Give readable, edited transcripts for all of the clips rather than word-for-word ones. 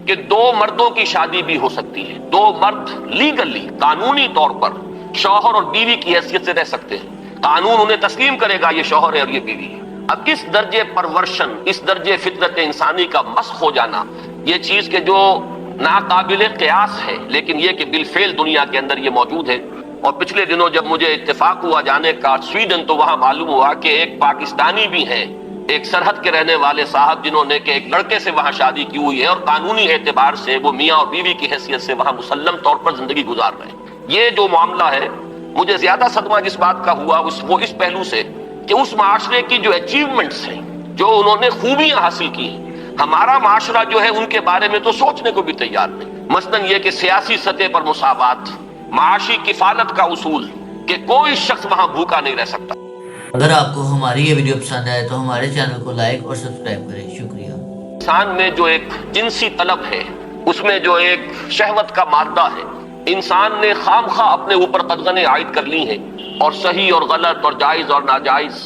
کہ دو مردوں کی شادی بھی ہو سکتی ہے، دو مرد لیگلی قانونی طور پر شوہر اور بیوی کی حیثیت سے رہ سکتے ہیں، قانون انہیں تسلیم کرے گا یہ شوہر ہے اور یہ بیوی ہے۔ اب اس درجے پرورشن، اس درجے فطرت انسانی کا مسخ ہو جانا، یہ چیز کہ جو ناقابل قیاس ہے، لیکن یہ کہ بالفعل دنیا کے اندر یہ موجود ہے۔ اور پچھلے دنوں جب مجھے اتفاق ہوا جانے کا سویڈن، تو وہاں معلوم ہوا کہ ایک پاکستانی بھی ہیں، ایک سرحد کے رہنے والے صاحب، جنہوں نے کہ ایک لڑکے سے وہاں شادی کی ہوئی ہے اور قانونی اعتبار سے وہ میاں اور بیوی کی حیثیت سے وہاں مسلم طور پر زندگی گزار رہے ہیں۔ یہ جو معاملہ ہے، مجھے زیادہ صدمہ جس بات کا ہوا وہ اس پہلو سے کہ اس معاشرے کی جو اچیومنٹس ہیں، جو انہوں نے خوبیاں حاصل کی ہیں، ہمارا معاشرہ جو ہے ان کے بارے میں تو سوچنے کو بھی تیار نہیں۔ مثلاً یہ کہ سیاسی سطح پر مساوات، معاشی کفالت کا اصول کہ کوئی شخص وہاں بھوکا نہیں رہ سکتا۔ اگر آپ کو ہماری یہ ویڈیو پسند آئے تو ہمارے چینل کو لائک اور سبسکرائب کریں۔ شکریہ۔ انسان میں جو ایک جنسی طلب ہے، اس میں جو ایک شہوت کا مادہ ہے، انسان نے خام خواہ اپنے اوپر قدغنیں عائد کر لی ہیں، اور صحیح اور غلط اور جائز اور ناجائز،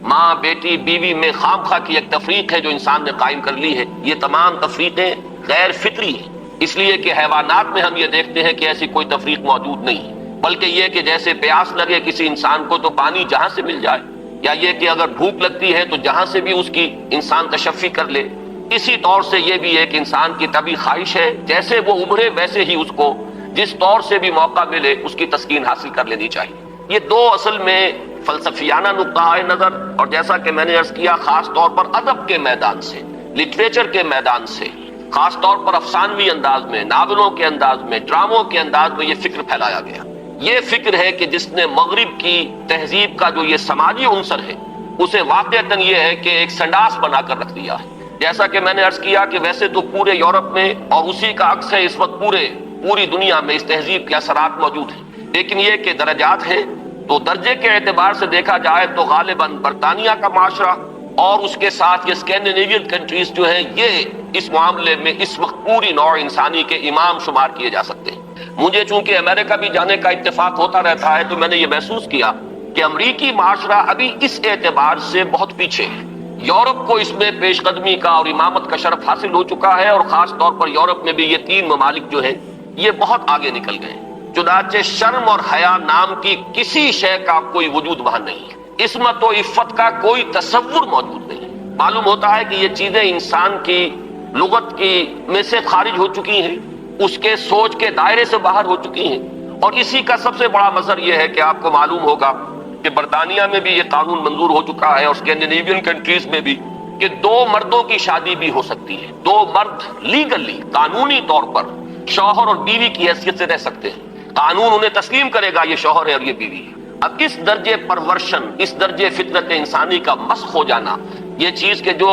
ماں بیٹی بیوی میں خام خواہ کی ایک تفریق ہے جو انسان نے قائم کر لی ہے۔ یہ تمام تفریقیں غیر فطری ہیں، اس لیے کہ حیوانات میں ہم یہ دیکھتے ہیں کہ ایسی کوئی تفریق موجود نہیں ہے، بلکہ یہ کہ جیسے پیاس لگے کسی انسان کو تو پانی جہاں سے مل جائے، یا یہ کہ اگر بھوک لگتی ہے تو جہاں سے بھی اس کی انسان تشفی کر لے، اسی طور سے یہ بھی ایک انسان کی طبعی خواہش ہے، جیسے وہ ابھرے ویسے ہی اس کو جس طور سے بھی موقع ملے اس کی تسکین حاصل کر لینی چاہیے۔ یہ دو اصل میں فلسفیانہ نقطہ نظر، اور جیسا کہ میں نے عرض کیا، خاص طور پر ادب کے میدان سے، لٹریچر کے میدان سے، خاص طور پر افسانوی انداز میں، ناولوں کے انداز میں، ڈراموں کے انداز میں یہ فکر پھیلایا گیا۔ یہ فکر ہے کہ جس نے مغرب کی تہذیب کا جو یہ سماجی عنصر ہے، اسے واقعتاً یہ ہے کہ ایک سنڈاس بنا کر رکھ دیا ہے۔ جیسا کہ میں نے عرض کیا کہ ویسے تو پورے یورپ میں، اور اسی کا عکس ہے اس وقت پوری دنیا میں، اس تہذیب کے اثرات موجود ہیں، لیکن یہ کہ درجات ہیں۔ تو درجے کے اعتبار سے دیکھا جائے تو غالباً برطانیہ کا معاشرہ اور اس کے ساتھ یہ اسکینڈینیوین کنٹریز جو ہیں، یہ اس معاملے میں اس وقت پوری نوع انسانی کے امام شمار کیے جا سکتے ہیں۔ مجھے چونکہ امریکہ بھی جانے کا اتفاق ہوتا رہتا ہے، تو میں نے یہ محسوس کیا کہ امریکی معاشرہ ابھی اس اعتبار سے بہت پیچھے ہے۔ یورپ کو اس میں پیش قدمی کا اور امامت کا شرف حاصل ہو چکا ہے، اور خاص طور پر یورپ میں بھی یہ تین ممالک جو ہیں یہ بہت آگے نکل گئے ہیں۔ چنانچہ شرم اور حیا نام کی کسی شے کا کوئی وجود وہاں نہیں ہے، عصمت و عفت کا کوئی تصور موجود نہیں۔ معلوم ہوتا ہے کہ یہ چیزیں انسان کی لغت کی میں سے خارج ہو چکی ہیں، اس کے سوچ کے دائرے سے باہر ہو چکی ہیں۔ اور اسی کا سب سے بڑا مظہر یہ ہے کہ آپ کو معلوم ہوگا کہ برطانیہ میں بھی یہ قانون منظور ہو چکا ہے، اور اسکینڈینیوین کنٹریز میں بھی، کہ دو مردوں کی شادی بھی ہو سکتی ہے، دو مرد لیگلی قانونی طور پر شوہر اور بیوی کی حیثیت سے رہ سکتے ہیں، قانون انہیں تسلیم کرے گا یہ شوہر ہے اور یہ بیوی ہے۔ اب اس درجے پرورشن، اس درجے فطرت انسانی کا مسخ ہو جانا، یہ چیز کہ جو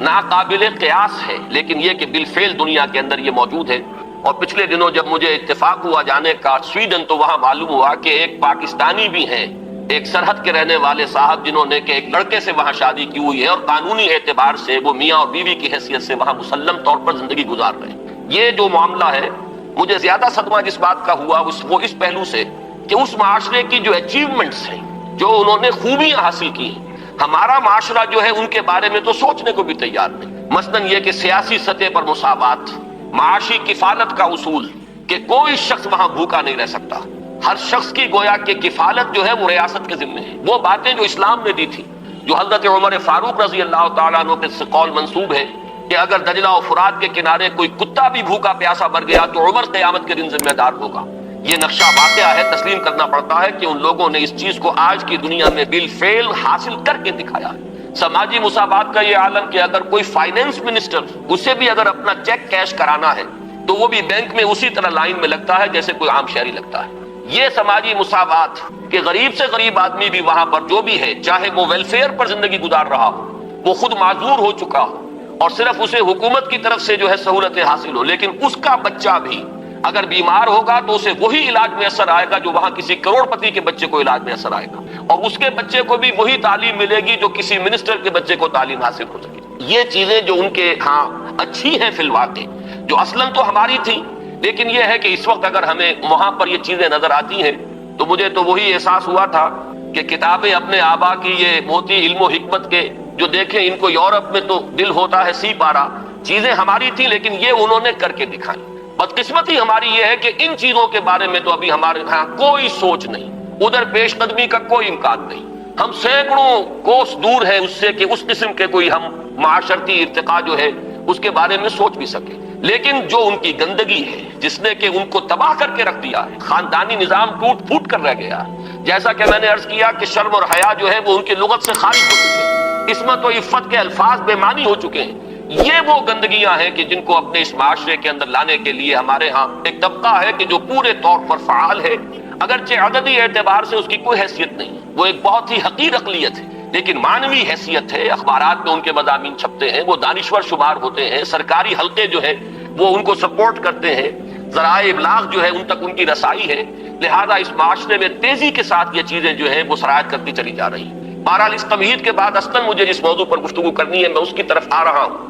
ناقابل قیاس ہے، لیکن یہ کہ بالفعل دنیا کے اندر یہ موجود ہے۔ اور پچھلے دنوں جب مجھے اتفاق ہوا جانے کا سویڈن، تو وہاں معلوم ہوا کہ ایک پاکستانی بھی ہیں، ایک سرحد کے رہنے والے صاحب، جنہوں نے کہ ایک لڑکے سے وہاں شادی کی ہوئی ہے اور قانونی اعتبار سے وہ میاں اور بیوی کی حیثیت سے وہاں مسلم طور پر زندگی گزار رہے ہیں۔ یہ جو معاملہ ہے، مجھے زیادہ صدمہ جس بات کا ہوا وہ اس پہلو سے کہ اس معاشرے کی جو اچیومنٹس ہیں، جو انہوں نے خوبیاں حاصل کی ہیں، ہمارا معاشرہ جو ہے ان کے بارے میں تو سوچنے کو بھی تیار نہیں۔ مثلاً یہ کہ سیاسی سطح پر مساوات، معاشی کفالت کا اصول کہ کوئی شخص وہاں بھوکا نہیں رہ سکتا، ہر شخص کی گویا کہ کفالت جو ہے وہ ریاست کے ذمہ ہے۔ وہ باتیں جو اسلام نے دی تھی، جو حضرت عمر فاروق رضی اللہ تعالیٰ عنہ کے قول منسوب ہے کہ اگر دجلہ و فرات کے کنارے کوئی کتا بھی بھوکا پیاسا مر گیا تو عمر قیامت کے دن ذمہ دار ہوگا، یہ نقشہ واقعہ ہے۔ تسلیم کرنا پڑتا ہے کہ ان لوگوں نے اس چیز کو آج کی دنیا میں بالفعل حاصل کر کے دکھایا ہے۔ سماجی مساوات کا یہ عالم کہ اگر کوئی فائنینس منسٹر، اسے بھی اگر اپنا چیک کیش کرانا ہے تو وہ بھی بینک میں اسی طرح لائن میں لگتا ہے جیسے کوئی عام شہری لگتا ہے۔ یہ سماجی مساوات کہ غریب سے غریب آدمی بھی وہاں پر جو بھی ہے، چاہے وہ ویلفیئر پر زندگی گزار رہا ہو، وہ خود معذور ہو چکا ہو، اور صرف اسے حکومت کی طرف سے جو ہے سہولتیں حاصل ہو، لیکن اس کا بچہ بھی اگر بیمار ہوگا تو اسے وہی علاج میں اثر آئے گا جو وہاں کسی کروڑ پتی کے بچے کو علاج میں اثر آئے گا، اور اس کے بچے کو بھی وہی تعلیم ملے گی جو کسی منسٹر کے بچے کو تعلیم حاصل ہو سکے۔ یہ چیزیں جو ان کے ہاں اچھی ہیں فی الواقع، جو اصلاً تو ہماری تھی، لیکن یہ ہے کہ اس وقت اگر ہمیں وہاں پر یہ چیزیں نظر آتی ہیں تو مجھے تو وہی احساس ہوا تھا کہ کتابیں اپنے آبا کی یہ موتی علم و حکمت کے جو دیکھیں، ان کو یورپ میں تو دل ہوتا ہے سی پارا، چیزیں ہماری تھیں لیکن یہ انہوں نے کر کے دکھائی. بدقسمتی ہماری یہ ہے کہ ان چیزوں کے بارے میں تو ابھی ہمارے ہاں کوئی سوچ نہیں, ادھر پیش قدمی کا کوئی امکان نہیں. ہم سینکڑوں کوس دور ہیں اس سے کہ اس قسم کے کوئی ہم معاشرتی ارتقاء جو ہے اس کے بارے میں سوچ بھی سکے. لیکن جو ان کی گندگی ہے جس نے کہ ان کو تباہ کر کے رکھ دیا ہے, خاندانی نظام ٹوٹ پھوٹ کر رہ گیا. جیسا کہ میں نے عرض کیا کہ شرم اور حیا جو ہے وہ ان کی لغت سے خارج ہو چکے ہیں, عصمت و عفت کے الفاظ بے معنی ہو چکے ہیں. یہ وہ گندگیاں ہیں کہ جن کو اپنے اس معاشرے کے اندر لانے کے لیے ہمارے ہاں ایک طبقہ ہے کہ جو پورے طور پر فعال ہے, اگرچہ عددی اعتبار سے اس کی کوئی حیثیت نہیں, وہ ایک بہت ہی حقیر اقلیت ہے, لیکن معنوی حیثیت ہے. اخبارات میں ان کے مضامین چھپتے ہیں, وہ دانشور شمار ہوتے ہیں, سرکاری حلقے جو ہے وہ ان کو سپورٹ کرتے ہیں, ذرائع ابلاغ جو ہے ان تک ان کی رسائی ہے. لہذا اس معاشرے میں تیزی کے ساتھ یہ چیزیں جو ہیں وہ سرایت کرتی چلی جا رہی ہیں. بہرحال اس تمہید کے بعد اصلاً مجھے جس موضوع پر گفتگو کرنی ہے میں اس کی طرف آ رہا ہوں.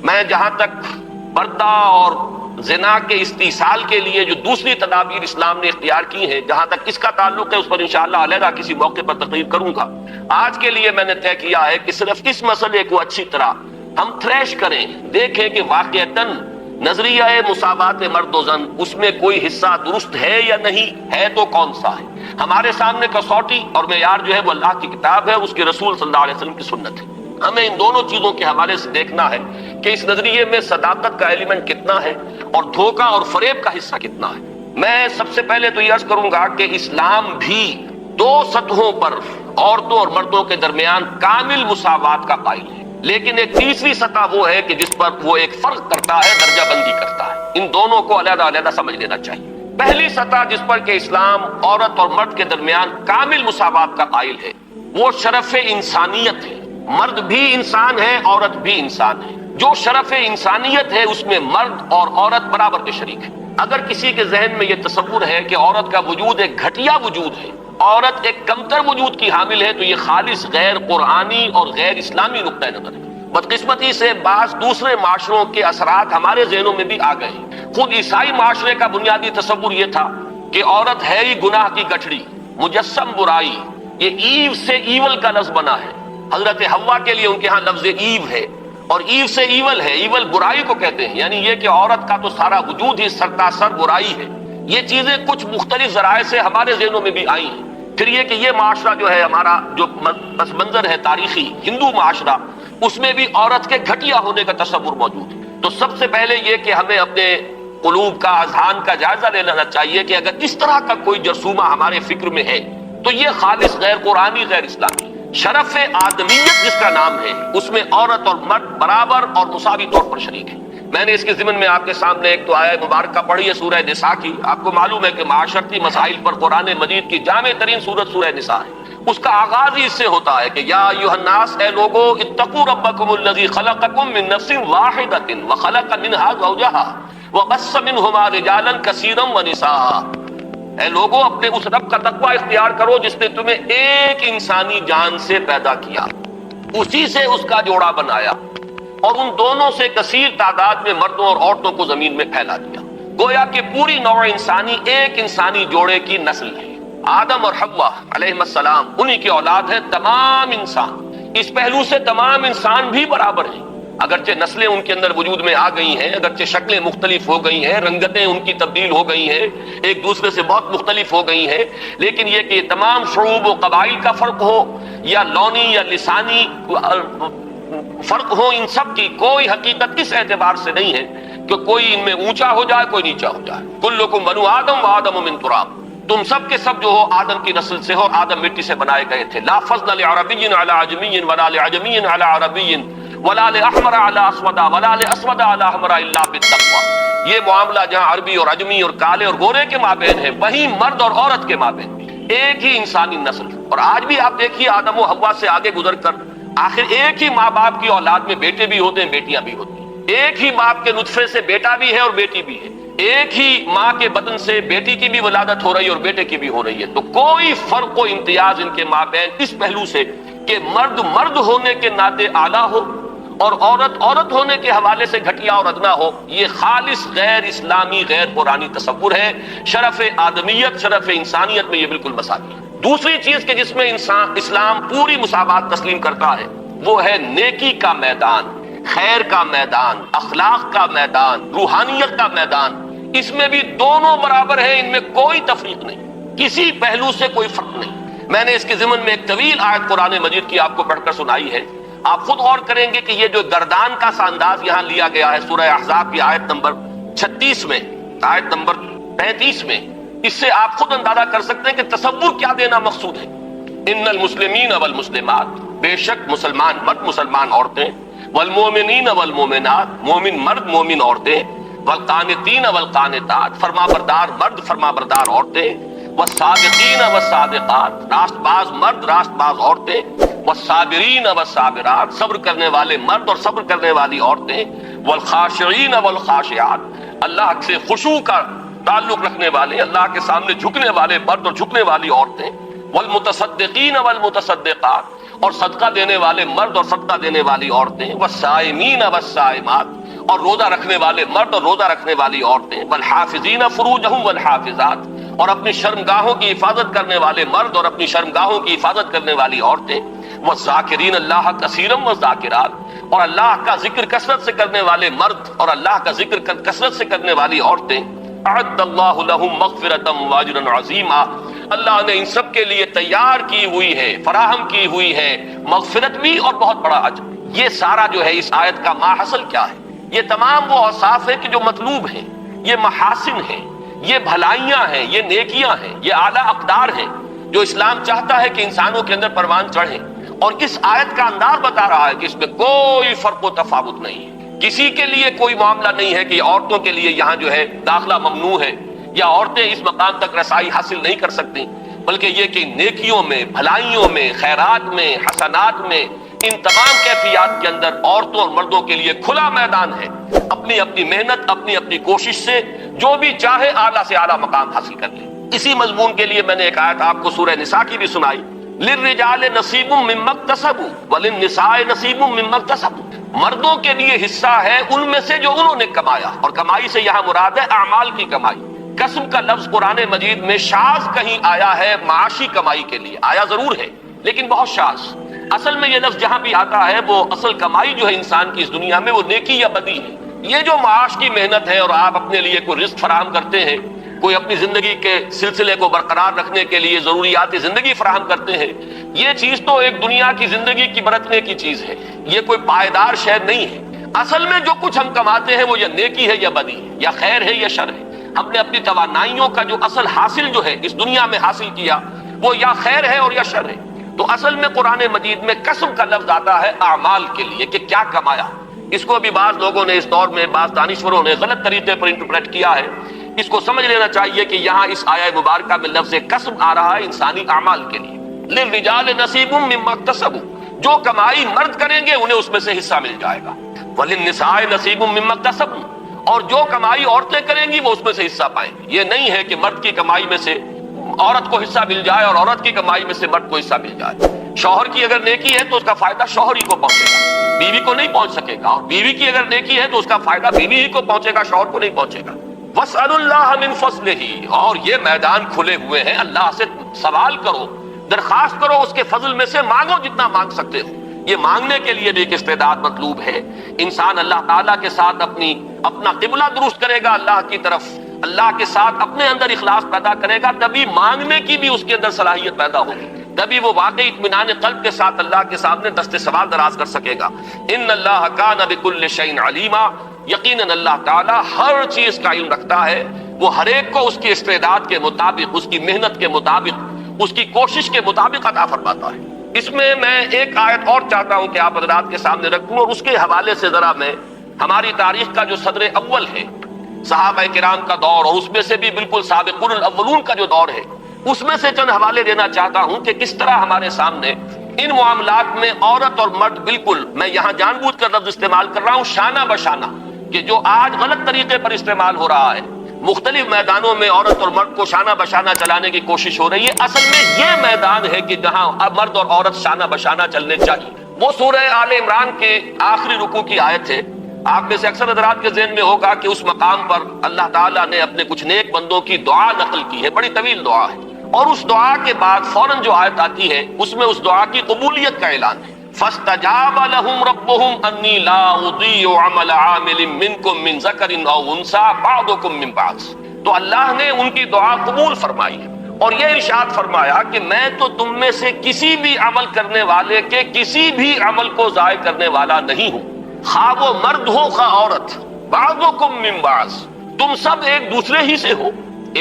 میں جہاں تک پردہ اور زنا کے استئصال کے لیے جو دوسری تدابیر اسلام نے اختیار کی ہیں, جہاں تک اس کا تعلق ہے اس پر انشاءاللہ علیحدہ کسی موقع پر تقریر کروں گا. آج کے لیے میں نے طے کیا ہے کہ صرف اس مسئلے کو اچھی طرح ہم تھریش کریں, دیکھیں کہ واقعتاً نظریہ مساوات مرد و زن اس میں کوئی حصہ درست ہے یا نہیں ہے, تو کون سا ہے. ہمارے سامنے کسوٹی اور معیار جو ہے وہ اللہ کی کتاب ہے, اس کے رسول صلی اللہ علیہ وسلم کی سنت ہے. ہمیں ان دونوں چیزوں کے حوالے سے دیکھنا ہے کہ اس نظریے میں صداقت کا ایلیمنٹ کتنا ہے اور دھوکہ اور فریب کا حصہ کتنا ہے. میں سب سے پہلے تو یہ عرض کروں گا کہ اسلام بھی دو سطحوں پر عورتوں اور مردوں کے درمیان کامل مساوات کا قائل ہے, لیکن ایک تیسری سطح وہ ہے کہ جس پر وہ ایک فرق کرتا ہے, درجہ بندی کرتا ہے. ان دونوں کو علیحدہ علیحدہ سمجھ لینا چاہیے. پہلی سطح جس پر کہ اسلام عورت اور مرد کے درمیان کامل مساوات کا قائل ہے وہ شرف انسانیت ہے. مرد بھی انسان ہے, عورت بھی انسان ہے. جو شرف انسانیت ہے اس میں مرد اور عورت برابر کے شریک ہیں. اگر کسی کے ذہن میں یہ تصور ہے کہ عورت کا وجود ایک گھٹیا وجود ہے, عورت ایک کمتر وجود کی حامل ہے, تو یہ خالص غیر قرآنی اور غیر اسلامی نقطہ نظر ہے. بدقسمتی سے بعض دوسرے معاشروں کے اثرات ہمارے ذہنوں میں بھی آ گئے ہیں. خود عیسائی معاشرے کا بنیادی تصور یہ تھا کہ عورت ہے ہی گناہ کی گٹھڑی, مجسم برائی. یہ ایو سے ایول کا لفظ بنا ہے. حضرت حوا کے لیے ان کے ہاں لفظ ایو ہے, اور ایو سے ایول ہے. ایول برائی کو کہتے ہیں, یعنی یہ کہ عورت کا تو سارا وجود ہی سرتاسر برائی ہے. یہ چیزیں کچھ مختلف ذرائع سے ہمارے ذہنوں میں بھی آئی ہیں. پھر یہ کہ یہ معاشرہ جو ہے ہمارا جو پس منظر ہے تاریخی ہندو معاشرہ, اس میں بھی عورت کے گھٹیا ہونے کا تصور موجود ہے. تو سب سے پہلے یہ کہ ہمیں اپنے قلوب کا, اذہان کا جائزہ لے لینا چاہیے کہ اگر اس طرح کا کوئی جرثومہ ہمارے فکر میں ہے تو یہ خالص غیر قرآنی, غیر اسلامی. شرف آدمیت جس کا نام ہے اس میں عورت اور مرد برابر اور مساوی طور پر شریک ہیں. میں نے اس کے ضمن میں آپ کے سامنے ایک تو آیت مبارکہ پڑھی ہے سورہ نساء کی. آپ کو معلوم ہے کہ معاشرتی مسائل پر قرآن مجید کی جامع ترین سورت سورہ نساء ہے. اس کا آغاز ہی اس سے ہوتا ہے کہ یا ایھا الناس, اے لوگو, اتقوا ربکم الذی خلقکم من نفس واحدۃ وخلق منھا زوجھا وبث منھما رجالا کثیرا ونساء. اے لوگوں, اپنے اس رب کا تقوی اختیار کرو جس نے تمہیں ایک انسانی جان سے پیدا کیا, اسی سے اس کا جوڑا بنایا, اور ان دونوں سے کثیر تعداد میں مردوں اور عورتوں کو زمین میں پھیلا دیا. گویا کہ پوری نوع انسانی ایک انسانی جوڑے کی نسل ہے. آدم اور حوا علیہ السلام انہی کی اولاد ہے تمام انسان. اس پہلو سے تمام انسان بھی برابر ہیں, اگرچہ نسلیں ان کے اندر وجود میں آ گئی ہیں, اگرچہ شکلیں مختلف ہو گئی ہیں, رنگتیں ان کی تبدیل ہو گئی ہیں, ایک دوسرے سے بہت مختلف ہو گئی ہیں, لیکن یہ کہ تمام شعوب و قبائل کا فرق ہو یا لونی یا لسانی فرق ہو, ان سب کی کوئی حقیقت اس اعتبار سے نہیں ہے کہ کوئی ان میں اونچا ہو جائے کوئی نیچا ہو جائے. کلکم بنو آدم و آدم من تراب, تم سب کے سب جو ہو آدم کی نسل سے ہو, آدم مٹی سے بنائے گئے تھے. لا فضل لعربی علی عجمی ولا لعجمی علی عربی ولا لأحمر علی اسود ولا لأسود علی احمر الا بالتقوی. یہ معاملہ جہاں عربی اور عجمی اور کالے اور گورے کے مابین ہے, وہیں مرد اور عورت کے مابین ایک ہی انسانی نسل. اور آج بھی آپ دیکھیے آدم و حوا سے آگے گزر کر آخر ایک ہی ماں باپ کی اولاد میں بیٹے بھی ہوتے ہیں, بیٹیاں بھی ہوتی ہیں. ایک ہی باپ کے نطفے سے بیٹا بھی ہے اور بیٹی بھی ہے. ایک ہی ماں کے بدن سے بیٹی کی بھی ولادت ہو رہی ہے اور بیٹے کی بھی ہو رہی ہے. تو کوئی فرق و امتیاز ان کے مابین اس پہلو سے کہ مرد مرد ہونے کے ناطے اعلیٰ ہو اور عورت عورت ہونے کے حوالے سے گھٹیا اور ادنا ہو, یہ خالص غیر اسلامی غیر قرآنی تصور ہے. شرف آدمیت, شرف انسانیت میں یہ بالکل مساوی ہے. دوسری چیز کہ جس میں اسلام پوری مساوات تسلیم کرتا ہے وہ ہے نیکی کا میدان. خیر کا میدان، اخلاق کا میدان، روحانیت کا میدان، اس میں بھی دونوں برابر ہیں، ان میں کوئی تفریق نہیں، کسی پہلو سے کوئی فرق نہیں۔ میں نے اس کے ضمن میں ایک طویل آیت قرآن مجید کی آپ کو پڑھ کر سنائی ہے، آپ خود غور کریں گے کہ یہ جو گردان کا سا انداز یہاں لیا گیا ہے سورہ احزاب کی آیت نمبر 36 میں، آیت نمبر 35 میں، اس سے آپ خود اندازہ کر سکتے ہیں کہ تصور کیا دینا مقصود ہے۔ ان المسلمین والمسلمات، بے شک مسلمان مرد مسلمان عورتیں، والمومنین والمومنات، مومن مرد مومن عورتیں، والقانتین والقانتات، فرما بردار مرد فرما بردار عورتیں، والصادقین والصادقات، راست باز مرد راست باز عورتیں، والصابرین والصابرات، صبر کرنے والے مرد اور صبر کرنے والی عورتیں، والخاشعین والخاشعات، اللہ سے خشوع کا تعلق رکھنے والے، اللہ کے سامنے جھکنے والے مرد اور جھکنے والی عورتیں، والمتصدقین والمتصدقات، اور صدقہ دینے والے مرد اور صدقہ دینے والی عورتیں، والصائمین والصائمات، اور روزہ رکھنے والے مرد اور روزہ رکھنے والی عورتیں، والحافظین فروجہم والحافظات، اور اپنی شرمگاہوں کی حفاظت کرنے والے مرد اور اپنی شرمگاہوں کی حفاظت کرنے والی عورتیں، والذاکرین اللہ کثیرا والذاکرات، اور اللہ کا ذکر کثرت سے کرنے والے مرد اور اللہ کا ذکر کثرت سے کرنے والی عورتیں، اعد اللہ لہم مغفرۃ واجرا عظیما، اللہ نے ان سب کے لیے تیار کی ہوئی ہے، فراہم کی ہوئی ہے مغفرت بھی اور بہت بڑا اجر۔ یہ سارا جو ہے اس آیت کا ماحصل کیا ہے؟ یہ تمام وہ اوصاف ہے کہ جو مطلوب ہیں، یہ محاسن ہیں، یہ بھلائیاں ہیں، یہ نیکیاں ہیں، یہ اعلیٰ اقدار ہیں جو اسلام چاہتا ہے کہ انسانوں کے اندر پروان چڑھیں، اور اس آیت کا انداز بتا رہا ہے کہ اس میں کوئی فرق و تفاوت نہیں ہے، کسی کے لیے کوئی معاملہ نہیں ہے کہ عورتوں کے لیے یہاں جو ہے داخلہ ممنوع ہے یا عورتیں اس مقام تک رسائی حاصل نہیں کر سکتی، بلکہ یہ کہ نیکیوں میں، بھلائیوں میں، خیرات میں، حسنات میں، ان تمام کیفیات کے اندر عورتوں اور مردوں کے لیے کھلا میدان ہے، اپنی اپنی محنت، اپنی اپنی کوشش سے جو بھی چاہے اعلیٰ سے اعلیٰ مقام حاصل کر لے۔ اسی مضمون کے لیے میں نے ایک آیت آپ کو سورہ نساء کی بھی سنائی، للرجال نصیب مما اکتسبوا وللنساء نصیب مما اکتسبوا، مردوں کے لیے حصہ ہے ان میں سے جو انہوں نے کمایا، اور کمائی سے یہاں مراد ہے اعمال کی کمائی۔ کسب کا لفظ قرآن مجید میں شاذ کہیں آیا ہے معاشی کمائی کے لیے، آیا ضرور ہے لیکن بہت شاذ۔ اصل میں یہ لفظ جہاں بھی آتا ہے وہ اصل کمائی جو ہے انسان کی اس دنیا میں وہ نیکی یا بدی ہے۔ یہ جو معاش کی محنت ہے اور آپ اپنے لیے کوئی رزق فراہم کرتے ہیں، کوئی اپنی زندگی کے سلسلے کو برقرار رکھنے کے لیے ضروریات زندگی فراہم کرتے ہیں، یہ چیز تو ایک دنیا کی زندگی کی برتنے کی چیز ہے، یہ کوئی پائیدار شے نہیں ہے۔ اصل میں جو کچھ ہم کماتے ہیں وہ یا نیکی ہے یا بدی ہے، یا خیر ہے یا شر ہے۔ ہم نے اپنی توانائیوں کا جو اصل حاصل جو ہے اس دنیا میں حاصل کیا وہ یا خیر ہے اور یا شر ہے۔ تو اصل میں قرآن مجید میں کسب کا لفظ آتا ہے اعمال کے لیے کہ کیا کمایا۔ اس کو بھی بعض لوگوں نے اس دور میں، بعض دانشوروں نے غلط طریقے پر انٹرپریٹ کیا ہے۔ اس کو سمجھ لینا چاہیے کہ یہاں اس آیہ مبارکہ میں لفظ کسب آ رہا ہے انسانی اعمال کے لیے۔ للرجال نصیب مما اکتسبوا، جو کمائی مرد کریں گے انہیں اس میں سے حصہ مل جائے گا، وللنساء نصیب مما اکتسبن، اور جو کمائی عورتیں کریں گی وہ اس میں سے حصہ پائیں گی۔ یہ نہیں ہے کہ مرد کی کمائی میں سے عورت کو حصہ مل جائے اور عورت کی کمائی میں سے مرد کو حصہ مل جائے۔ شوہر کی اگر نیکی ہے تو اس کا فائدہ شوہر ہی کو پہنچے گا، بیوی کو نہیں پہنچ سکے گا، اور بیوی کی اگر نیکی ہے تو اس کا فائدہ بیوی ہی کو پہنچے گا، شوہر کو نہیں پہنچے گا۔ وَاسْأَلُوا اللَّهَ مِن فَضْلِهِ، اور یہ میدان کھلے ہوئے ہیں، اللہ سے سوال کرو، درخواست کرو، اس کے فضل میں سے مانگو جتنا مانگ سکتے ہو۔ یہ مانگنے کے لیے بھی ایک استعداد مطلوب ہے۔ انسان اللہ تعالیٰ کے ساتھ اپنا قبلہ درست کرے گا اللہ کی طرف، اللہ کے ساتھ اپنے اندر اخلاص پیدا کرے گا، تبھی مانگنے کی بھی اس کے اندر صلاحیت پیدا ہوگی، تبھی وہ واقعی اطمینان قلب کے ساتھ اللہ کے سامنے دست سوال دراز کر سکے گا۔ ان اللہ کان بکل شیء علیما، یقیناً اللہ تعالیٰ ہر چیز کا علم رکھتا ہے، وہ ہر ایک کو اس کی استعداد کے مطابق، اس کی محنت کے مطابق، اس کی کوشش کے مطابق عطا فرماتا ہے۔ اس میں ایک آیت اور چاہتا ہوں کہ آپ حضرات کے سامنے رکھوں، اور اس کے حوالے سے ذرا میں ہماری تاریخ کا جو صدر اول ہے، صحابہ کرام کا دور، اور اس میں سے بھی بالکل سابقون الاولون کا جو دور ہے، اس میں سے چند حوالے دینا چاہتا ہوں کہ کس طرح ہمارے سامنے ان معاملات میں عورت اور مرد بالکل، میں یہاں جان بوجھ کر لفظ استعمال کر رہا ہوں شانہ بشانہ، کہ جو آج غلط طریقے پر استعمال ہو رہا ہے، مختلف میدانوں میں عورت اور مرد کو شانہ بشانہ چلانے کی کوشش ہو رہی ہے، اصل میں یہ میدان ہے کہ جہاں مرد اور عورت شانہ بشانہ چلنے چاہیے۔ وہ سورہ آل عمران کے آخری رکوع کی آیت ہے۔ آپ میں سے اکثر حضرات کے ذہن میں ہوگا کہ اس مقام پر اللہ تعالیٰ نے اپنے کچھ نیک بندوں کی دعا نقل کی ہے، بڑی طویل دعا ہے، اور اس دعا کے بعد فوراً جو آیت آتی ہے اس میں اس دعا کی قبولیت کا اعلان ہے۔ فاستجاب لهم ربهم انی لا اضیع عمل عامل منکم من ذکر او انثی بعضکم من بعض. تو اللہ نے ان کی دعا قبول فرمائی اور یہ ارشاد فرمایا کہ میں تو تم میں سے کسی بھی عمل کرنے والے کے کسی بھی عمل کو ضائع کرنے والا نہیں ہوں، خواہ وہ مرد ہو خواہ عورت. بعضکم من بعض، تم سب ایک دوسرے ہی سے ہو،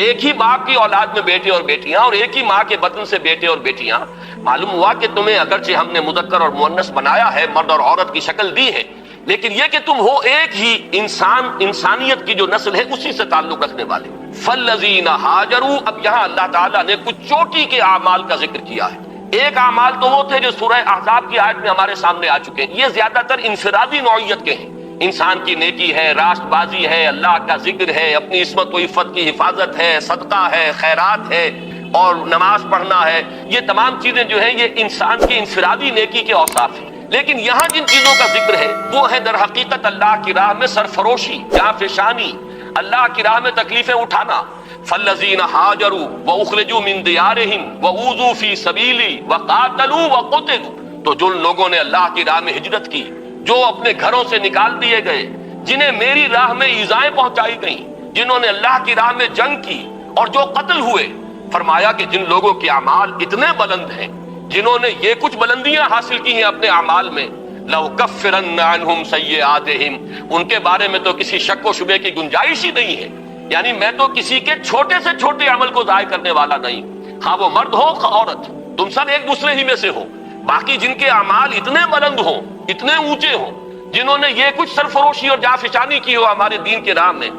ایک ہی باپ کی اولاد میں بیٹے اور بیٹیاں اور ایک ہی ماں کے بطن سے بیٹے اور بیٹیاں. معلوم ہوا کہ تمہیں اگرچہ ہم نے مذکر اور مؤنث بنایا ہے، مرد اور عورت کی شکل دی ہے، لیکن یہ کہ تم ہو ایک ہی انسان، انسانیت کی جو نسل ہے اسی سے تعلق رکھنے والے. فالذین ہاجروا، اب یہاں اللہ تعالیٰ نے کچھ چوٹی کے اعمال کا ذکر کیا ہے. ایک اعمال تو وہ تھے جو سورہ احزاب کی آیت میں ہمارے سامنے آ چکے ہیں، یہ زیادہ تر انفرادی نوعیت کے ہیں. انسان کی نیکی ہے، راست بازی ہے، اللہ کا ذکر ہے، اپنی عصمت و عفت کی حفاظت ہے، صدقہ ہے، خیرات ہے اور نماز پڑھنا ہے. یہ تمام چیزیں جو ہیں یہ انسان کی انفرادی نیکی کے اوصاف ہیں. لیکن یہاں جن چیزوں کا ذکر ہے وہ ہے در حقیقت اللہ کی راہ میں سرفروشی، جانفشانی، اللہ کی راہ میں تکلیفیں اٹھانا. فالذین ہاجروا واخرجوا من دیارہم واوذوا فی سبیلی وقاتلوا وقتلوا، تو جن لوگوں نے اللہ کی راہ میں ہجرت کی، جو اپنے گھروں سے نکال دیے گئے، جنہیں میری راہ میں ایذائیں پہنچائی گئیں، جنہوں نے اللہ کی راہ میں جنگ کی اور جو قتل ہوئے. فرمایا کہ جن لوگوں کے اعمال اتنے بلند ہیں، جنہوں نے یہ کچھ بلندیاں حاصل کی ہیں اپنے اعمال میں، لَوْكَفِّرَنَّ عَنْهُمْ سَيِّئَاتِهِمْ، ان کے بارے میں تو کسی شک و شبے کی گنجائش ہی نہیں ہے. یعنی میں تو کسی کے چھوٹے سے چھوٹے عمل کو ضائع کرنے والا نہیں، خواہ وہ مرد ہو خواہ عورت، تم سب ایک دوسرے ہی میں سے ہو. باقی جن کے اعمال اتنے بلند ہوں، اتنے اونچے ہوں، جنہوں نے یہ کچھ سرفروشی اور جانفشانی کی ہو ہمارے دین کے راہ میں،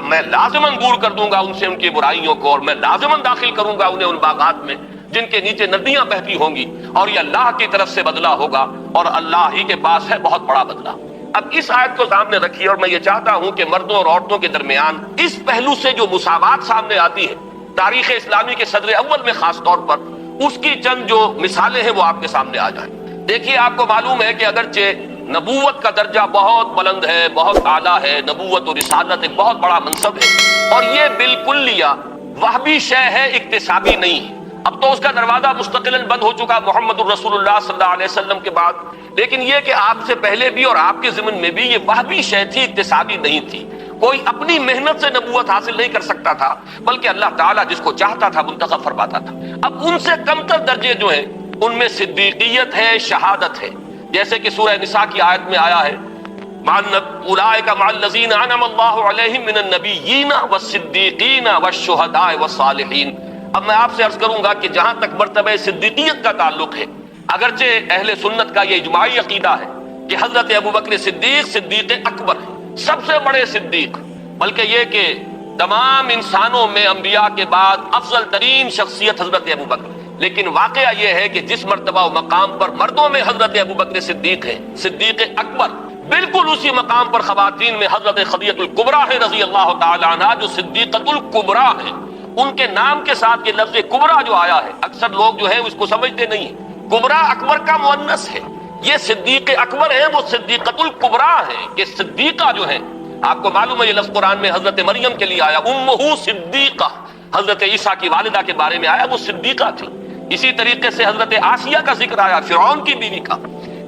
میں لازماً دور کر دوں گا ان سے ان کی برائیوں کو، اور میں لازماً داخل کروں گا انہیں ان باغات میں جن کے نیچے ندیاں بہتی ہوں گی، اور یہ اللہ کی طرف سے بدلہ ہوگا اور اللہ ہی کے پاس ہے بہت بڑا بدلہ. اب اس آیت کو سامنے رکھیے اور میں یہ چاہتا ہوں کہ مردوں اور عورتوں کے درمیان اس پہلو سے جو مساوات سامنے آتی ہے تاریخ اسلامی کے صدر اول میں خاص طور پر، اس کی چند جو مثالیں ہیں وہ آپ کے سامنے آ جائیں. دیکھیے، آپ کو معلوم ہے کہ اگرچہ نبوت کا درجہ بہت بلند ہے، بہت اعلیٰ ہے، نبوت و رسالت ایک بہت بڑا منصب ہے، اور یہ بالکلیہ وہبی شے ہے، اکتسابی نہیں ہے. اب تو اس کا دروازہ مستقلاً بند ہو چکا محمد الرسول اللہ صلی اللہ علیہ وسلم کے بعد، لیکن یہ کہ آپ سے پہلے بھی اور آپ کے ضمن میں بھی یہ وہبی شے تھی، اکتسابی نہیں تھی. کوئی اپنی محنت سے نبوت حاصل نہیں کر سکتا تھا، بلکہ اللہ تعالیٰ جس کو چاہتا تھا منتخب فرماتا تھا. اب ان سے کمتر درجے جو ہیں ان میں صدیقیت ہے، شہادت ہے. جیسے کہ سورہ نساء کی آیت میں آیا ہے، اولئک مع الذین انعم اللہ علیہم من النبیین والصدیقین والشہداء والصالحین. اب میں آپ سے عرض کروں گا کہ جہاں تک مرتبہ صدیقیت کا تعلق ہے، اگرچہ اہل سنت کا یہ اجماعی عقیدہ ہے کہ حضرت ابوبکر صدیق صدیق اکبر ہے، سب سے بڑے صدیق، بلکہ یہ کہ تمام انسانوں میں انبیاء کے بعد افضل ترین شخصیت حضرت ابوبکر. لیکن واقعہ یہ ہے کہ جس مرتبہ و مقام پر مردوں میں حضرت ابوبکر صدیق ہے، صدیق اکبر، بالکل اسی مقام پر خواتین میں حضرت خدیجہ الکبریٰ ہے رضی اللہ تعالی عنہا، جو صدیقۃ الکبریٰ ہے. ان کے نام کے ساتھ یہ لفظ کبریٰ جو آیا ہے، اکثر لوگ جو ہے اس کو سمجھتے نہیں ہیں. کبریٰ اکبر کا مؤنث ہے، یہ صدیق اکبر ہے، وہ صدیقۃ الکبریٰ ہے کہ صدیقہ جو ہے. آپ کو معلوم ہے یہ لفظ قرآن میں حضرت مریم کے لیے آیا، امہ صدیقہ، حضرت عیسیٰ کی والدہ کے بارے میں آیا، وہ صدیقہ تھی. اسی طریقے سے حضرت آسیہ کا ذکر آیا، فرعون کی بیوی کا.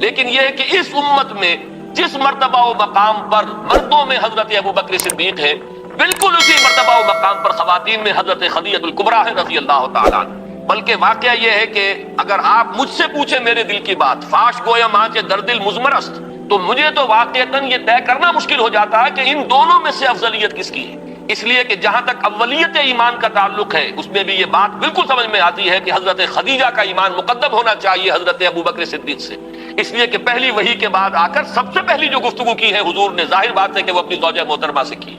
لیکن یہ ہے کہ اس امت میں جس مرتبہ و مقام پر مردوں میں حضرت ابوبکر صدیق ہے، بالکل اسی مرتبہ و مقام پر خواتین میں حضرت خدیجہ الکبریٰ ہے رضی اللہ تعالیٰ عنہ. بلکہ واقعہ یہ ہے کہ اگر آپ مجھ سے پوچھیں میرے دل کی بات، فاش گویا ماں کے در دل مزمرست، تو مجھے تو واقعتاً یہ طے کرنا مشکل ہو جاتا ہے کہ ان دونوں میں سے افضلیت کس کی ہے. اس لیے کہ جہاں تک اولیت ایمان کا تعلق ہے، اس میں بھی یہ بات بالکل سمجھ میں آتی ہے کہ حضرت خدیجہ کا ایمان مقدم ہونا چاہیے حضرت ابوبکر صدیق سے. اس لیے کہ پہلی وحی کے بعد آ کر سب سے پہلی جو گفتگو کی ہے حضور نے، ظاہر بات ہے کہ وہ اپنی زوجہ محترمہ سے کی.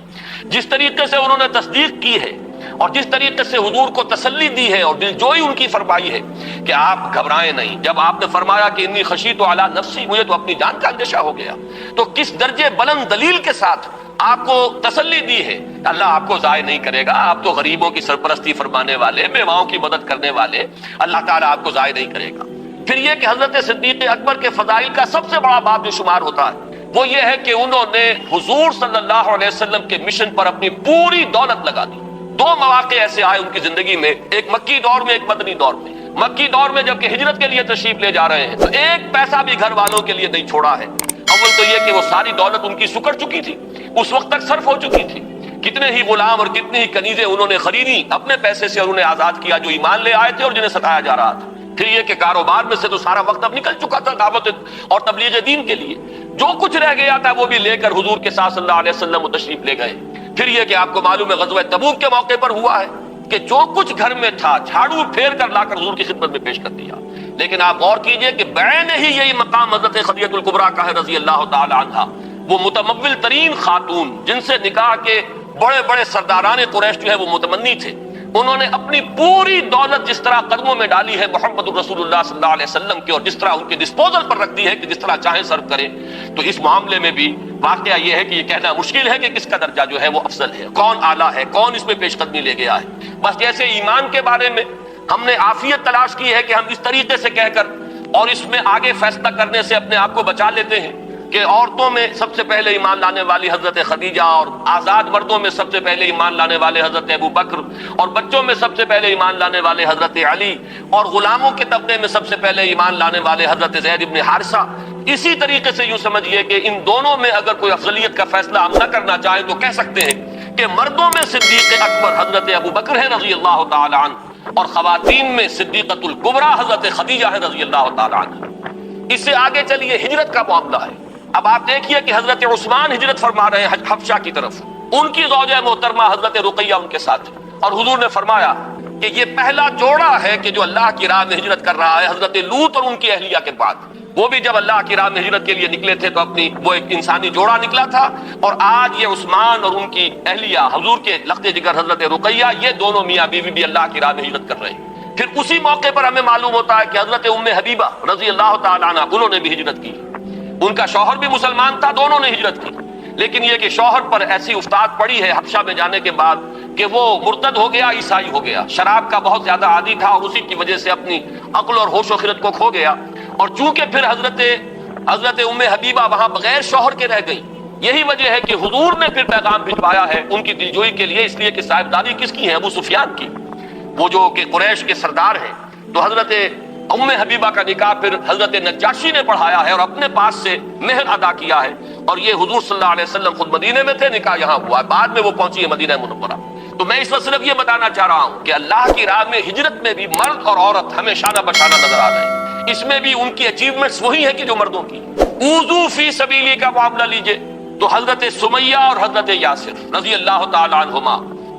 جس طریقے سے انہوں نے تصدیق کی ہے اور جس طریقے سے حضور کو تسلی دی ہے اور دلجوئی ان کی فرمائی ہے کہ آپ گھبرائیں نہیں. جب آپ نے فرمایا کہ انی خشیت علی نفسی، مجھے تو اپنی جان کا اندیشہ ہو گیا، تو کس درجے بلند دلیل کے ساتھ آپ کو تسلی دی ہے. اللہ آپ کو ضائع نہیں کرے گا، آپ تو غریبوں کی سرپرستی فرمانے والے، بیواؤں کی مدد کرنے والے، اللہ تعالیٰ آپ کو ضائع نہیں کرے گا. پھر یہ کہ حضرت صدیق اکبر کے فضائل کا سب سے بڑا باب جو شمار ہوتا ہے وہ یہ ہے کہ انہوں نے حضور صلی اللہ علیہ وسلم کے مشن پر اپنی پوری دولت لگا دی. دو مواقع ایسے آئے ان کی زندگی میں، ایک مکی دور میں، ایک مدنی دور میں. مکی دور میں جب کہ ہجرت کے لیے تشریف لے جا رہے ہیں تو ایک پیسہ بھی گھر والوں کے لیے نہیں چھوڑا ہے۔ اول تو یہ کہ وہ ساری دولت ان کی سکڑ چکی تھی، اس وقت تک صرف ہو چکی تھی، کتنے ہی غلام اور کتنی ہی کنیزیں انہوں نے خریدی اپنے پیسے سے اور انہیں آزاد کیا جو ایمان لے آئے تھے اور جنہیں ستایا جا رہا تھا۔ پھر یہ کہ کاروبار میں سے تو سارا وقت اب نکل چکا تھا دعوت اور تبلیغ دین کے لیے، جو کچھ رہ گیا تھا وہ بھی لے کر حضور کے ساتھ صلی اللہ علیہ وسلم وہ تشریف لے گئے۔ پھر یہ کہ آپ کو معلوم ہے غزوہ تبوک کے موقع پر ہوا ہے کہ جو کچھ گھر میں تھا جھاڑو پھیر کر لا کر حضور کی خدمت میں پیش کر دیا۔ لیکن آپ غور کیجئے کہ بعین ہی یہی مقام حضرت خدیجہ الکبریٰ کا ہے رضی اللہ تعالی عنہا، وہ متمول ترین خاتون جن سے نکاح کے بڑے بڑے سرداران قریش جو ہے وہ متمنی تھے، انہوں نے اپنی پوری دولت جس طرح قدموں میں ڈالی ہے محمد الرسول اللہ صلی اللہ علیہ وسلم کے اور جس طرح ان کے ڈسپوزل پر رکھ دی ہے کہ جس طرح چاہیں سرو کریں، تو اس معاملے میں بھی واقعہ یہ ہے کہ یہ کہنا مشکل ہے کہ کس کا درجہ جو ہے وہ افضل ہے، کون اعلیٰ ہے، کون اس میں پیش قدمی لے گیا ہے۔ بس جیسے ایمان کے بارے میں ہم نے عافیت تلاش کی ہے کہ ہم اس طریقے سے کہہ کر اور اس میں آگے فیصلہ کرنے سے اپنے آپ کو بچا لیتے ہیں کہ عورتوں میں سب سے پہلے ایمان لانے والی حضرت خدیجہ، اور آزاد مردوں میں سب سے پہلے ایمان لانے والے حضرت ابو بکر، اور بچوں میں سب سے پہلے ایمان لانے والے حضرت علی، اور غلاموں کے طبقے میں سب سے پہلے ایمان لانے والے حضرت زید ابن حارثہ۔ اسی طریقے سے یوں سمجھیے کہ ان دونوں میں اگر کوئی افضلیت کا فیصلہ ہم نہ کرنا چاہیں تو کہہ سکتے ہیں کہ مردوں میں صدیق اکبر حضرت ابو بکر ہے رضی اللہ تعالی عنہ، اور خواتین میں صدیقۃ الکبریٰ حضرت خدیجہ ہے رضی اللہ تعالی عنہ۔ اس سے آگے چلیے ہجرت کا معاملہ ہے۔ اب آپ دیکھیے کہ حضرت عثمان ہجرت فرما رہے ہیں حبشہ کی طرف، ان کی زوجہ محترمہ حضرت رقیہ ان کے ساتھ، اور حضور نے فرمایا کہ یہ پہلا جوڑا ہے کہ جو اللہ کی راہ میں ہجرت کر رہا ہے حضرت لوط اور ان کی اہلیہ کے بعد۔ وہ بھی جب اللہ کی راہ میں ہجرت کے لیے نکلے تھے تو اپنی وہ ایک انسانی جوڑا نکلا تھا، اور آج یہ عثمان اور ان کی اہلیہ حضور کے لخت جگر حضرت رقیہ، یہ دونوں میاں بیوی بھی اللہ کی راہ میں ہجرت کر رہے ہیں۔ پھر اسی موقع پر ہمیں معلوم ہوتا ہے کہ حضرت ام حبیبہ رضی اللہ تعالیٰ عنہ انہوں نے بھی ہجرت کی، ان کا شوہر بھی مسلمان تھا، دونوں نے ہجرت کی، لیکن یہ کہ شوہر پر ایسی افتاد پڑی ہے حبشہ میں جانے کے بعد کہ وہ مرتد ہو گیا، عیسائی ہو گیا، شراب کا بہت زیادہ عادی تھا اور اسی کی وجہ سے اپنی عقل اور ہوش و خرد کو کھو گیا، اور چونکہ پھر حضرت ام حبیبہ وہاں بغیر شوہر کے رہ گئی، یہی وجہ ہے کہ حضور نے پھر پیغام بھجوایا ہے ان کی دلجوئی کے لیے، اس لیے کہ صاحبداری کس کی ہے؟ ابو سفیان کی، وہ جو کہ قریش کے سردار ہیں۔ تو حضرت ام حبیبہ کا نکاح پھر حضرت نجاشی نے پڑھایا ہے اور اپنے پاس سے مہر ادا کیا ہے، اور یہ حضور صلی اللہ علیہ وسلم خود مدینے میں تھے، نکاح یہاں ہوا، بعد میں وہ پہنچی ہے مدینہ منورہ۔ تو میں اس وقت صرف یہ بتانا چاہ رہا ہوں کہ اللہ کی راہ میں ہجرت میں بھی مرد اور عورت ہمیں شانہ بشانہ نظر آ رہے ہیں، اس میں بھی ان کی اچیومنٹس وہی ہیں کہ جو مردوں کی۔ اوذو فی سبیلی کا معاملہ لیجئے تو حضرت سمیہ اور حضرت یاسر رضی اللہ تعالی عنہما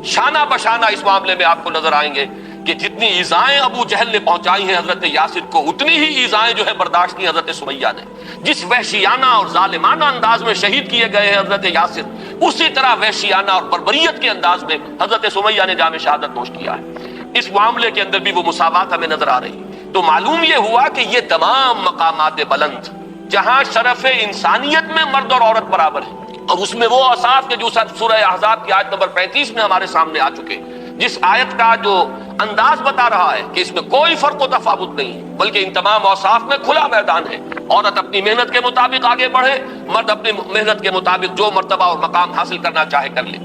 شانہ بشانہ اس معاملے میں آپ کو نظر آئیں گے کہ جتنی ایذائیں ابو جہل نے پہنچائی ہیں حضرت یاسر کو، اتنی ہی ایذائیں جو ہے برداشت کی حضرت سمیہ نے۔ جس وحشیانہ اور ظالمانہ انداز میں شہید کیے گئے ہیں حضرت یاسر، اسی طرح وحشیانہ اور بربریت کے انداز میں حضرت سمیہ نے جام شہادت نوش کیا ہے۔ اس معاملے کے اندر بھی وہ مساوات ہمیں نظر آ رہی۔ تو معلوم یہ ہوا کہ یہ تمام مقامات بلند جہاں شرف انسانیت میں مرد اور عورت برابر ہیں، اور اس میں وہ اوصاف کے جو سورہ احزاب کی آیت نمبر 35 میں ہمارے سامنے آ چکے، جس آیت کا جو انداز بتا رہا ہے کہ اس میں کوئی فرق و تفاوت نہیں ہے، بلکہ ان تمام اوصاف میں کھلا میدان ہے۔ عورت اپنی محنت کے مطابق آگے بڑھے، مرد اپنی محنت کے مطابق جو مرتبہ اور مقام حاصل کرنا چاہے کر لے۔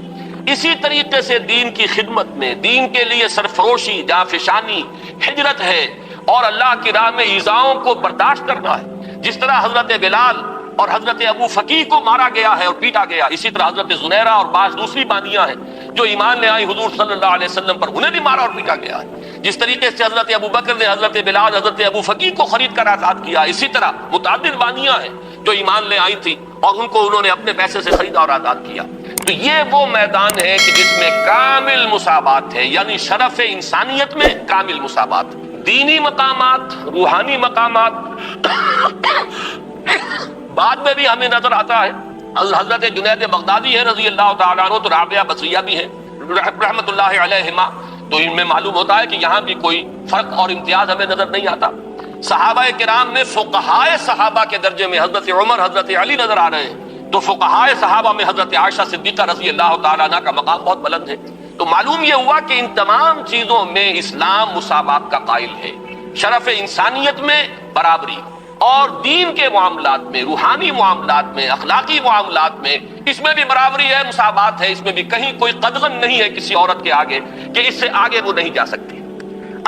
اسی طریقے سے دین کی خدمت میں، دین کے لیے سرفروشی، جانفشانی، ہجرت ہے، اور اللہ کی راہ میں ایذاؤں کو برداشت کرنا ہے۔ جس طرح حضرت بلال اور حضرت ابو فقیہ کو مارا گیا ہے اور پیٹا گیا، اسی طرح حضرت زنیرہ اور بعض دوسری بانیاں ہیں جو ایمان لے آئی حضور صلی اللہ علیہ وسلم پر، انہیں بھی مارا اور پیٹا گیا ہے۔ جس طریقے سے حضرت ابو بکر نے حضرت بلال، حضرت ابو فقیہ کو خرید کر آزاد کیا، اسی طرح متعدد بانیاں ہیں جو ایمان لے آئی تھی اور ان کو انہوں نے اپنے پیسے سے خریدا اور آزاد کیا۔ تو یہ وہ میدان ہے کہ جس میں کامل مساوات ہے، یعنی شرف انسانیت میں کامل مساوات، دینی مقامات، روحانی مقامات۔ بعد میں بھی ہمیں نظر آتا ہے حضرت جنید بغدادی ہے رضی اللہ تعالیٰ عنہ، تو رابعہ بصریہ بھی ہے رحمت اللہ علیہما، تو ان میں معلوم ہوتا ہے کہ یہاں بھی کوئی فرق اور امتیاز ہمیں نظر نہیں آتا۔ صحابہ کرام میں فقہائے صحابہ کے درجے میں حضرت عمر، حضرت علی نظر آ رہے ہیں، تو فقہائے صحابہ میں حضرت عائشہ صدیقہ رضی اللہ تعالیٰ عنہ کا مقام بہت بلند ہے۔ تو معلوم یہ ہوا کہ ان تمام چیزوں میں اسلام مساوات کا قائل ہے، شرف انسانیت میں برابری، اور دین کے معاملات میں، روحانی معاملات میں، اخلاقی معاملات میں اس میں بھی برابری ہے، مساوات ہے، اس میں بھی کہیں کوئی قدغن نہیں ہے کسی عورت کے آگے کہ اس سے آگے وہ نہیں جا سکتی۔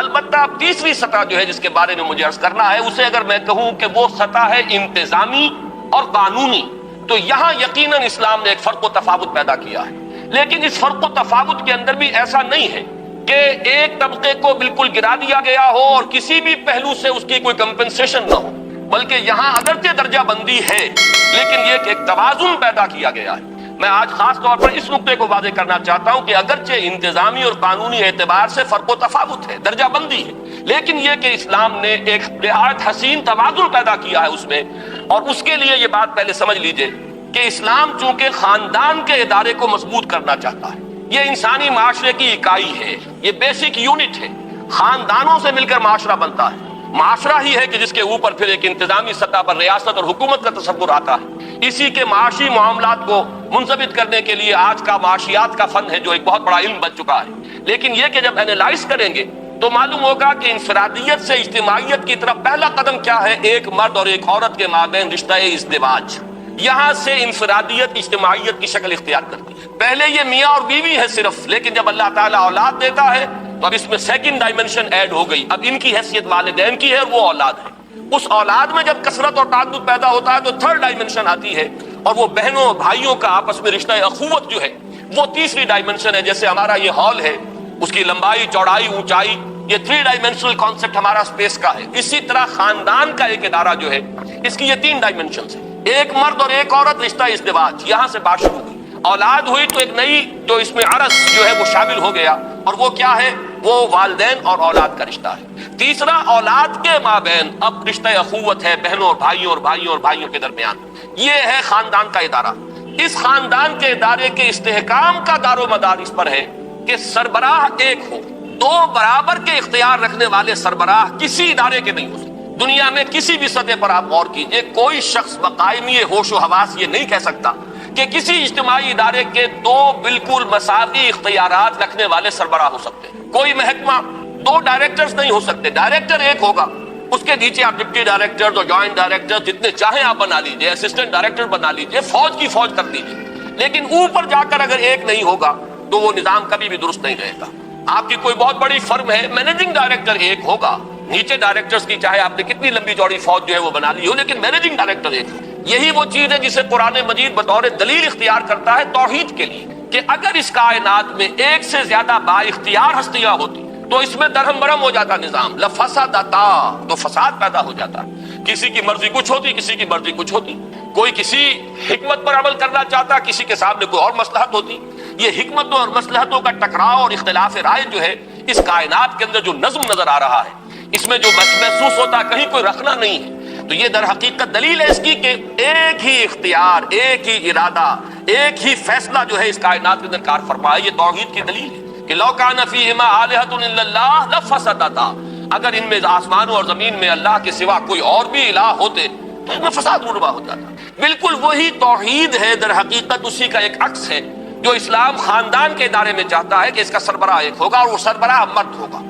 البتہ تیسری سطح جو ہے جس کے بارے میں مجھے عرض کرنا ہے، اسے اگر میں کہوں کہ وہ سطح ہے انتظامی اور قانونی، تو یہاں یقیناً اسلام نے ایک فرق و تفاوت پیدا کیا ہے۔ لیکن اس فرق و تفاوت کے اندر بھی ایسا نہیں ہے کہ ایک طبقے کو بالکل گرا دیا گیا ہو اور کسی بھی پہلو سے اس کی کوئی کمپنسیشن نہ ہو، بلکہ یہاں اگرچہ درجہ بندی ہے لیکن یہ کہ ایک توازن پیدا کیا گیا ہے۔ میں آج خاص طور پر اس نقطے کو واضح کرنا چاہتا ہوں کہ اگرچہ انتظامی اور قانونی اعتبار سے فرق و تفاوت ہے، درجہ بندی ہے، لیکن یہ کہ اسلام نے ایک نہایت حسین توازن پیدا کیا ہے اس میں، اور اس کے لیے یہ بات پہلے سمجھ لیجئے کہ اسلام چونکہ خاندان کے ادارے کو مضبوط کرنا چاہتا ہے، یہ انسانی معاشرے کی اکائی ہے، یہ بیسک یونٹ ہے، خاندانوں سے مل کر معاشرہ بنتا ہے، معاشرہ ہی ہے کہ جس کے اوپر پھر ایک انتظامی سطح پر ریاست اور حکومت کا تصور آتا ہے۔ اسی کے معاشی معاملات کو منضبط کرنے کے لیے آج کا معاشیات کا فن ہے جو ایک بہت بڑا علم بن چکا ہے، لیکن یہ کہ جب اینالائز کریں گے تو معلوم ہوگا کہ انفرادیت سے اجتماعیت کی طرف پہلا قدم کیا ہے؟ ایک مرد اور ایک عورت کے مابین رشتہ ازدواج، یہاں سے انفرادیت اجتماعیت کی شکل اختیار کرتی ہے۔ پہلے یہ میاں اور بیوی ہے صرف، لیکن جب اللہ تعالیٰ اولاد دیتا ہے تو اب اس میں سیکنڈ ڈائمنشن ایڈ ہو گئی، اب ان کی حیثیت والدین کی ہے اور وہ اولاد ہے۔ اس اولاد میں جب کثرت اور تعدد پیدا ہوتا ہے تو تھرڈ ڈائمنشن آتی ہے، اور وہ بہنوں اور بھائیوں کا آپس میں رشتہ اخوت جو ہے وہ تیسری ڈائمنشن ہے۔ جیسے ہمارا یہ ہال ہے، اس کی لمبائی، چوڑائی، اونچائی، یہ 3 ڈائمنشنل کانسیپٹ ہمارا اسپیس کا ہے۔ اسی طرح خاندان کا ایک ادارہ جو ہے اس کی یہ 3 ڈائمنشنز ہیں، ایک مرد اور ایک عورت، رشتہ ازدواج، یہاں سے بات شروع ہوئی، اولاد ہوئی تو ایک نئی جو اس میں عرص جو ہے وہ شامل ہو گیا، اور وہ کیا ہے؟ وہ والدین اور اولاد کا رشتہ ہے۔ تیسرا اولاد کے مابین اب رشتہ اخوت ہے، بہنوں اور بھائیوں اور بھائیوں اور بھائیوں کے درمیان، یہ ہے خاندان کا ادارہ۔ اس خاندان کے ادارے کے استحکام کا دار و مدار اس پر ہے کہ سربراہ ایک ہو، 2 برابر کے اختیار رکھنے والے سربراہ کسی ادارے کے نہیں ہو سکتے۔ دنیا میں کسی بھی سطح پر آپ غور کیجئے، کوئی شخص بقائمی ہوش و حواس یہ نہیں کہہ سکتا کہ کسی اجتماعی ادارے کے 2 بالکل مساوی اختیارات رکھنے والے سربراہ ہو سکتے ہیں۔ کوئی محکمہ 2 ڈائریکٹرز نہیں ہو سکتے، ڈائریکٹر ایک ہوگا، اس کے نیچے آپ ڈپٹی ڈائریکٹر اور جوائنٹ ڈائریکٹر جتنے چاہیں آپ بنا لیجئے، اسسٹنٹ ڈائریکٹر بنا لیجئے، فوج کی فوج کر لیجئے، لیکن اوپر جا کر اگر ایک نہیں ہوگا تو وہ نظام کبھی بھی درست نہیں رہے گا۔ آپ کی کوئی بہت بڑی فرم ہے، مینیجنگ ڈائریکٹر ایک ہوگا، نیچے ڈائریکٹرز کی چاہے آپ نے کتنی لمبی چوڑی فوج جو ہے وہ بنا لی ہو، لیکن مینیجنگ ڈائریکٹر ایک ہو۔ یہی وہ چیز ہے جسے قرآن مجید بطور دلیل اختیار کرتا ہے توحید کے لیے، کہ اگر اس کائنات میں ایک سے زیادہ با اختیار ہستیاں ہوتی تو اس میں درہم برہم ہو جاتا نظام، لفسدتا، تو فساد پیدا ہو جاتا، کسی کی مرضی کچھ ہوتی، کسی کی مرضی کچھ ہوتی، کوئی کسی حکمت پر عمل کرنا چاہتا، کسی کے سامنے کوئی اور مصلحت ہوتی۔ یہ حکمتوں اور مصلحتوں کا ٹکراؤ اور اختلاف رائے جو ہے اس کائنات کے اندر جو نظم نظر آ رہا ہے، اس میں جو محسوس ہوتا کہیں کوئی رکھنا نہیں ہے، تو یہ در حقیقت دلیل ہے اس کی کہ ایک ہی اختیار، ایک ہی ارادہ، ایک ہی فیصلہ جو ہے اس کائنات کے اندر کار فرما ہے۔ یہ توحید کی دلیل ہے کہ لو کان فیہما آلہۃ الا اللہ لفسدتا، اگر ان میں آسمانوں اور زمین میں اللہ کے سوا کوئی اور بھی الہ ہوتے تو ان میں فساد رونما ہو جاتا۔ بالکل وہی توحید ہے، در حقیقت اسی کا ایک عکس ہے جو اسلام خاندان کے ادارے میں چاہتا ہے کہ اس کا سربراہ ایک ہوگا اور وہ سربراہ مرد ہوگا۔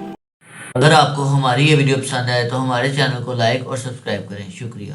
اگر آپ کو ہماری یہ ویڈیو پسند آئے تو ہمارے چینل کو لائک اور سبسکرائب کریں، شکریہ۔